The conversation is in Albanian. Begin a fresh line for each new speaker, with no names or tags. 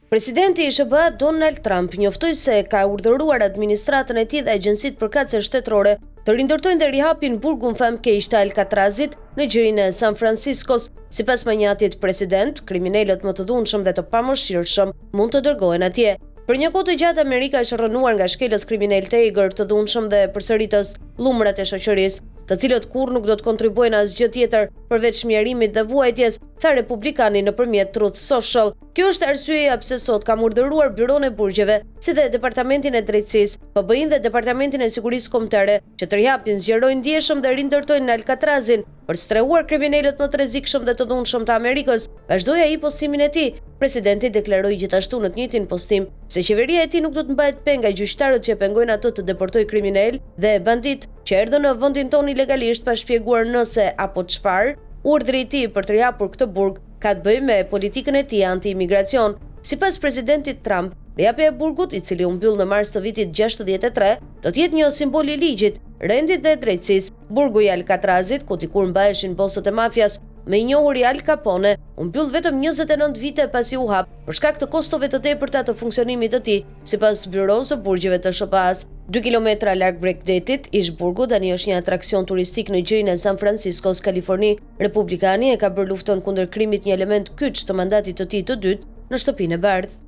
Presidenti i SBA Donald Trump njoftoi se ka urdhëruar administratën e tij dhe agjencitë përkatëse shtetërore të rindërtojnë dhe rihapin burgun famkeq të Alcatrazit në gjirin e San Franciscos. Sipas manjatit president, kriminalët më të dhunshëm dhe të pamëshirshëm mund të dërgohen atje. Për një kohë të gjatë Amerika është rrënuar nga shkelës kriminal të egër, të dhunshëm dhe përsëritës llumrat e shoqërisë, të cilët kurrë nuk do të kontribuojnë asgjë tjetër përveç mjerimit dhe vuajtjes, tha republikani nëpërmjet Truth Social. Kjo është arsyeja pse sot kam urdhëruar Byron e Burgjeve, si dhe Departamentin e Drejtësisë, FBI-n dhe Departamentin e Sigurisë Kombëtare, që të rihapin, zgjerojnë ndjeshëm dhe rindërtojnë Alcatrazin për strehuar kriminalët më të rrezikshëm dhe të dhunshëm të Amerikës. Vazhdoi ai postimin e tij. Presidenti deklaroi gjithashtu në të njëjtin postim se qeveria e tij nuk do të mbahet peng nga gjyqtarët që pengojnë ato të deportojë kriminal dhe bandit që erdhën në vendin tonë ilegalisht pa shpjeguar nëse apo çfarë. Urdhri i tij për të rihapur këtë burg ka të bëjë me politikën e tij anti-imigracion. Sipas presidentit Trump, rihapja e burgut, i cili u mbyll në mars të vitit 63, do të jetë një simbol i ligjit, rendit dhe drejtësisë. Burgu i Alcatrazit, ku dikur mbaheshin bosët e mafias, me i njohur i Al Capone, u mbyll vetëm 29 vite pasi u hap për shkak të kostove të tepërta të funksionimit të tij, sipas Byro's së burgjeve të SBA-s. 2 kilometra larg Bagdadit, ish burgu tani është një atraksion turistik në gjirin e San Franciscos, Kaliforni. Republikani e ka bërë luftën kundër krimit një element kyç të mandatit të tij të dytë në shtëpinë e bardhë.